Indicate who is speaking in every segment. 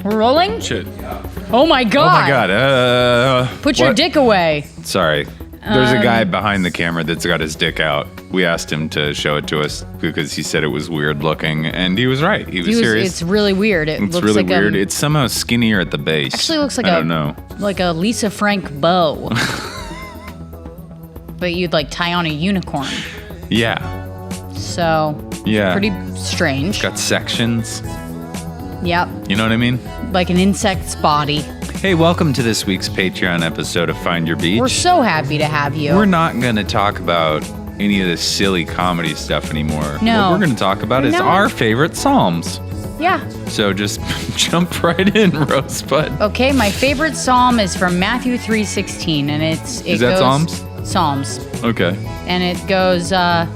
Speaker 1: We're rolling?
Speaker 2: Shit.
Speaker 1: Oh my god.
Speaker 2: Oh my god.
Speaker 1: Put your dick away.
Speaker 2: Sorry. There's a guy behind the camera that's got his dick out. We asked him to show it to us because he said it was weird looking, and he was right. He was serious.
Speaker 1: It's really weird. It
Speaker 2: It's
Speaker 1: looks
Speaker 2: really
Speaker 1: like
Speaker 2: weird. It's somehow skinnier at the base.
Speaker 1: actually looks like
Speaker 2: I don't know.
Speaker 1: like a Lisa Frank bow. But you'd like tie on a unicorn.
Speaker 2: Yeah.
Speaker 1: So
Speaker 2: Yeah.
Speaker 1: pretty strange.
Speaker 2: Got sections.
Speaker 1: Yep.
Speaker 2: You know what I mean?
Speaker 1: Like an insect's body.
Speaker 2: Hey, welcome to this week's Patreon episode of Find Your Beach.
Speaker 1: We're so happy to have you.
Speaker 2: We're not going to talk about any of this silly comedy stuff anymore.
Speaker 1: No.
Speaker 2: What we're going to talk about is our favorite Psalms.
Speaker 1: Yeah.
Speaker 2: So just jump right in, Rosebud.
Speaker 1: Okay, my favorite psalm is from Matthew 3:16, and it
Speaker 2: Is that
Speaker 1: goes,
Speaker 2: Psalms?
Speaker 1: Psalms.
Speaker 2: Okay.
Speaker 1: And it goes, yea,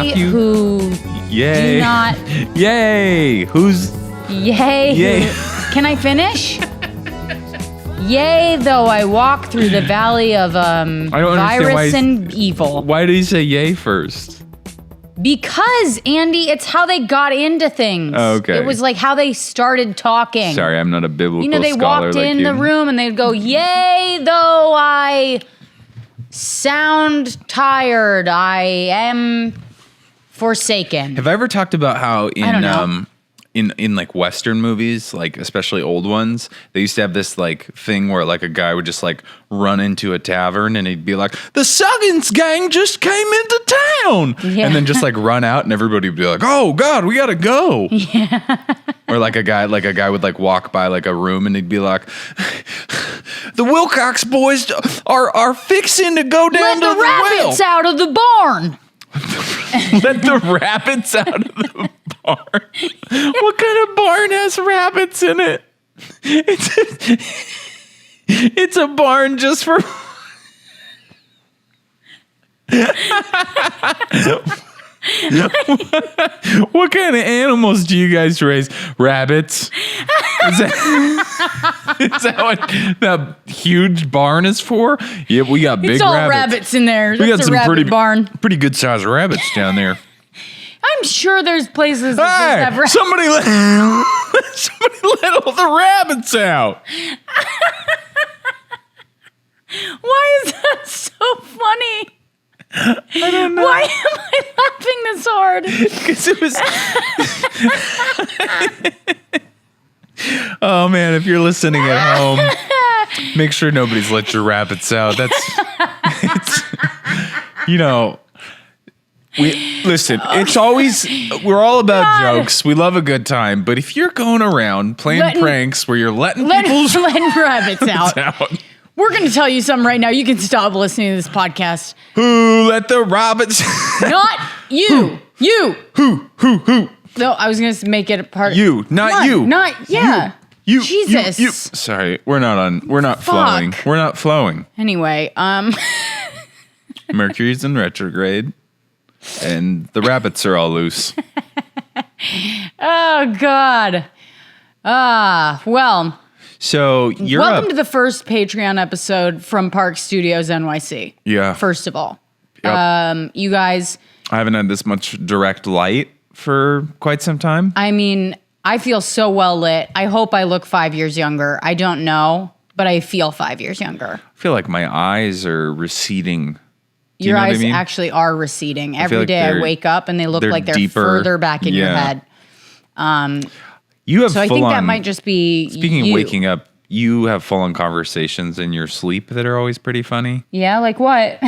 Speaker 2: Matthew?
Speaker 1: who
Speaker 2: Yay.
Speaker 1: do not,
Speaker 2: Yay. Who's...
Speaker 1: yea,
Speaker 2: Yay.
Speaker 1: Can I finish? Yea, though I walk through the valley of virus and evil.
Speaker 2: Why did he say yay first?
Speaker 1: Because, Andy, it's how they got into things.
Speaker 2: Oh, okay.
Speaker 1: It was like how they started talking.
Speaker 2: Sorry, I'm not a biblical
Speaker 1: You know, they
Speaker 2: scholar
Speaker 1: walked
Speaker 2: like
Speaker 1: in
Speaker 2: you.
Speaker 1: the room and they'd go, yea, though I sound tired, I am forsaken.
Speaker 2: Have I ever talked about how
Speaker 1: I don't know.
Speaker 2: in like Western movies, like especially old ones, they used to have this like thing where like a guy would just like run into a tavern and he'd be like, "The Suggins gang just came into town,"
Speaker 1: Yeah.
Speaker 2: and then just like run out and everybody would be like, "Oh God, we gotta go." Yeah. Or like a guy would like walk by like a room and he'd be like, "The Wilcox boys are fixing to go down
Speaker 1: Let
Speaker 2: to
Speaker 1: the rabbits out of the barn.
Speaker 2: Let the rabbits out of the barn. What kind of barn has rabbits in it? It's a barn just for... What kind of animals do you guys raise? Rabbits? Is that what that huge barn is for? Yeah, we got big
Speaker 1: It's all
Speaker 2: rabbits.
Speaker 1: rabbits in there.
Speaker 2: We got
Speaker 1: That's a
Speaker 2: some
Speaker 1: rabbit barn.
Speaker 2: pretty good sized rabbits down there.
Speaker 1: I'm sure there's places that just have rabbits.
Speaker 2: Somebody let all the rabbits out.
Speaker 1: Why is that so funny?
Speaker 2: I don't know.
Speaker 1: Why am I laughing this hard?
Speaker 2: Because it was. Oh man, if you're listening at home, make sure nobody's let your rabbits out. It's it's always, we're all about jokes. We love a good time. But if you're going around playing pranks where you're letting people's
Speaker 1: rabbits out. We're going to tell you something right now. You can stop listening to this podcast.
Speaker 2: Who let the rabbits?
Speaker 1: Not you. You.
Speaker 2: Who?
Speaker 1: No, I was going to make it a part.
Speaker 2: You, not you.
Speaker 1: Not, yeah.
Speaker 2: You.
Speaker 1: Jesus.
Speaker 2: You. Sorry, we're not flowing. We're not flowing.
Speaker 1: Anyway,
Speaker 2: Mercury's in retrograde, and the rabbits are all loose.
Speaker 1: Oh, God. Well.
Speaker 2: So you're
Speaker 1: welcome to the first Patreon episode from Park Studios NYC.
Speaker 2: Yeah.
Speaker 1: First of all.
Speaker 2: Yep.
Speaker 1: You guys.
Speaker 2: I haven't had this much direct light for quite some time.
Speaker 1: I mean, I feel so well lit. I hope I look 5 years younger. I don't know, but I feel 5 years younger.
Speaker 2: I feel like my eyes are receding.
Speaker 1: Your eyes actually are receding. Every day I wake up and they look like they're
Speaker 2: deeper.
Speaker 1: Further back in your head.
Speaker 2: You have
Speaker 1: so I think that might just be
Speaker 2: Speaking of waking up, you have full-on conversations in your sleep that are always pretty funny.
Speaker 1: Yeah, like what?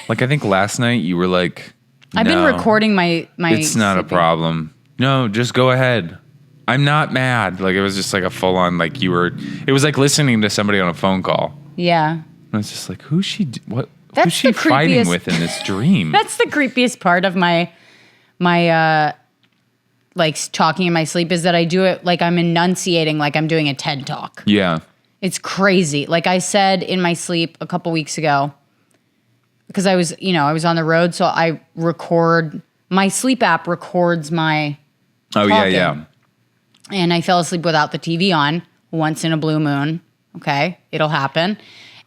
Speaker 2: Like I think last night you were like,
Speaker 1: I've been recording my
Speaker 2: it's not a problem. No, just go ahead. I'm not mad. Like it was just like a full-on like it was like listening to somebody on a phone call.
Speaker 1: Yeah. And
Speaker 2: I was just like, who's she
Speaker 1: That's
Speaker 2: she fighting with in this dream?
Speaker 1: That's the creepiest part of my like talking in my sleep is that I do it like I'm enunciating like I'm doing a TED Talk.
Speaker 2: Yeah.
Speaker 1: It's crazy. Like I said in my sleep a couple weeks ago, because I was on the road, so I record, my sleep app records my talking.
Speaker 2: Yeah.
Speaker 1: And I fell asleep without the TV on once in a blue moon. Okay, it'll happen.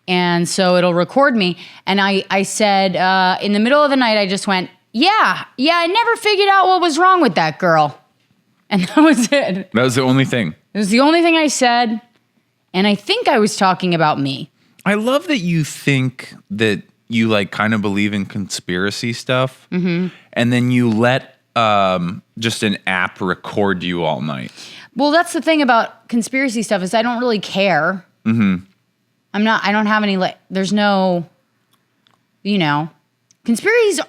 Speaker 1: And so it'll record me. And I said, in the middle of the night, I just went, yeah, I never figured out what was wrong with that girl. And that was it.
Speaker 2: That was the only thing.
Speaker 1: It was the only thing I said. And I think I was talking about me.
Speaker 2: I love that you think that you like kind of believe in conspiracy stuff. And then you let just an app record you all night.
Speaker 1: Well, that's the thing about conspiracy stuff is I don't really care. I don't have any, there's no, conspiracies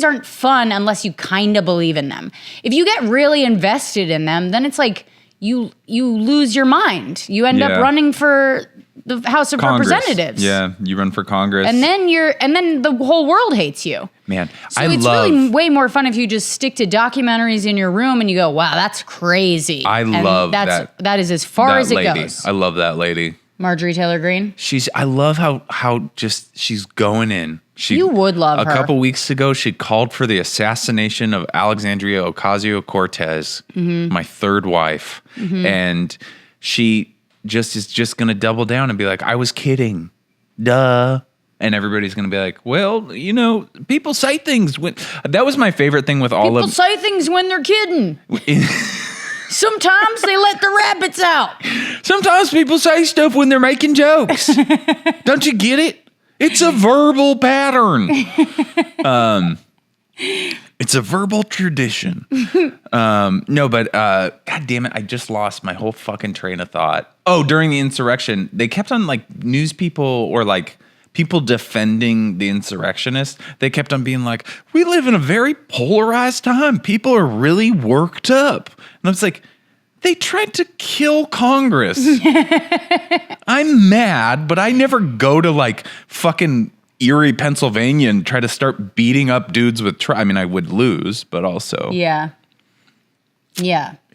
Speaker 1: aren't fun unless you kind of believe in them. If you get really invested in them, then it's like you lose your mind. You end up running for the House of
Speaker 2: Congress.
Speaker 1: Representatives.
Speaker 2: Yeah, you run for Congress.
Speaker 1: And then the whole world hates you.
Speaker 2: Man,
Speaker 1: so it's really way more fun if you just stick to documentaries in your room and you go, wow, that's crazy.
Speaker 2: I love that.
Speaker 1: That is as far as it goes.
Speaker 2: I love that lady.
Speaker 1: Marjorie Taylor Greene.
Speaker 2: I love how just she's going in.
Speaker 1: You would love her.
Speaker 2: A couple weeks ago, she called for the assassination of Alexandria Ocasio-Cortez, my third wife. And she is just going to double down and be like, I was kidding. Duh. And everybody's going to be like, well, people say things. That was my favorite thing with all
Speaker 1: People say things when they're kidding. Sometimes they let the rabbits out.
Speaker 2: Sometimes people say stuff when they're making jokes. Don't you get it? It's a verbal pattern. It's a verbal tradition. No, but God damn it, I just lost my whole fucking train of thought. Oh, during the insurrection, they kept on news people or people defending the insurrectionists. They kept on being like, we live in a very polarized time. People are really worked up. And I was like, they tried to kill Congress. I'm mad, but I never go to fucking Erie, Pennsylvania and try to start beating up dudes with I would lose, but also.
Speaker 1: Yeah.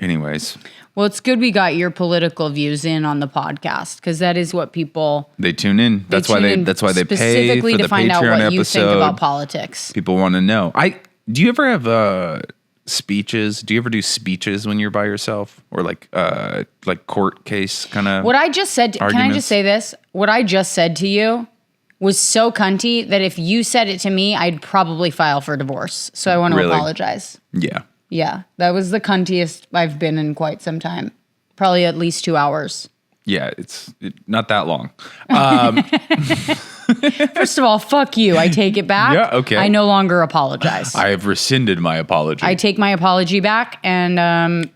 Speaker 2: Anyways.
Speaker 1: Well, it's good we got your political views in on the podcast because that is what people
Speaker 2: they tune in. That's why they pay for the
Speaker 1: specifically to find out what you think about politics.
Speaker 2: People want to know. Do you ever have speeches? Do you ever do speeches when you're by yourself or like court case kind of?
Speaker 1: What I just said. Can I just say this? What I just said to you was so cunty that if you said it to me, I'd probably file for divorce. So I want to apologize.
Speaker 2: Yeah.
Speaker 1: Yeah, that was the cuntiest I've been in quite some time. Probably at least 2 hours.
Speaker 2: Yeah, it's not that long.
Speaker 1: First of all, fuck you. I take it back.
Speaker 2: Yeah, okay.
Speaker 1: I no longer apologize.
Speaker 2: I have rescinded my apology.
Speaker 1: I take my apology back. And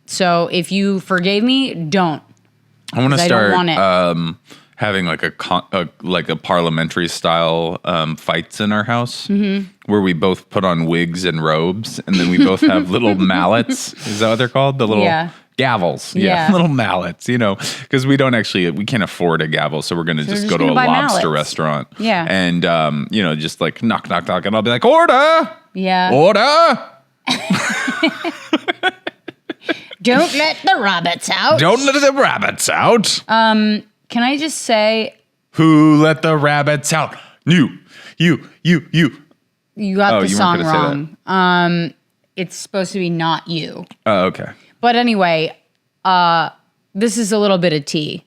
Speaker 1: so if you forgave me, don't.
Speaker 2: I want to start having a parliamentary style fights in our house where we both put on wigs and robes and then we both have little mallets. Is that what they're called? The little gavels. Yeah. Little mallets, because we can't afford a gavel. So we're going to just go to a lobster restaurant.
Speaker 1: Yeah. And,
Speaker 2: just knock, knock, knock. And I'll be like, order.
Speaker 1: Yeah.
Speaker 2: Order.
Speaker 1: Don't let the rabbits out.
Speaker 2: Don't let the rabbits out.
Speaker 1: Can I just say...
Speaker 2: Who let the rabbits out? You. You got
Speaker 1: the song wrong. It's supposed to be not you.
Speaker 2: Oh, okay.
Speaker 1: But anyway, this is a little bit of tea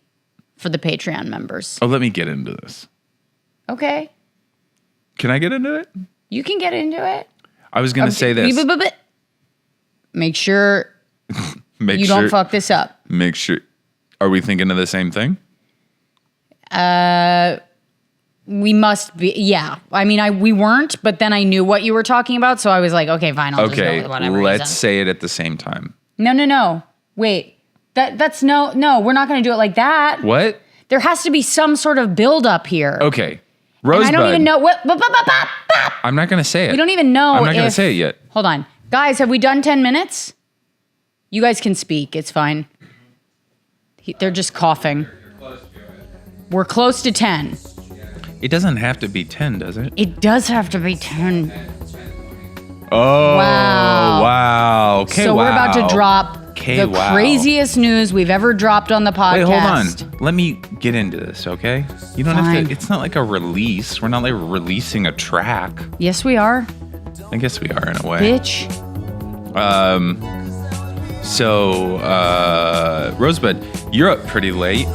Speaker 1: for the Patreon members.
Speaker 2: Oh, let me get into this.
Speaker 1: Okay.
Speaker 2: Can I get into it?
Speaker 1: You can get into it.
Speaker 2: I was going to say this.
Speaker 1: Make sure you don't fuck this up.
Speaker 2: Make sure. Are we thinking of the same thing?
Speaker 1: We must be, yeah. We weren't, but then I knew what you were talking about, so I was like, okay, fine, I'll just go with whatever.
Speaker 2: Let's say it at the same time.
Speaker 1: No. Wait, that's no, we're not going to do it like that.
Speaker 2: What?
Speaker 1: There has to be some sort of build up here.
Speaker 2: Okay. Rosebud.
Speaker 1: And I don't even know what.
Speaker 2: I'm not going to say it.
Speaker 1: We don't even know.
Speaker 2: I'm not going to say it yet.
Speaker 1: Hold on. Guys, have we done 10 minutes? You guys can speak. It's fine. They're just coughing. We're close to 10.
Speaker 2: It doesn't have to be 10, does it?
Speaker 1: It does have to be 10.
Speaker 2: Oh, wow. Okay,
Speaker 1: so we're about to drop the craziest news we've ever dropped on the podcast.
Speaker 2: Wait, hold on. Let me get into this, okay? You don't have to. It's not like a release. We're not releasing a track.
Speaker 1: Yes, we are.
Speaker 2: I guess we are in a way.
Speaker 1: Bitch.
Speaker 2: So, Rosebud, you're up pretty late.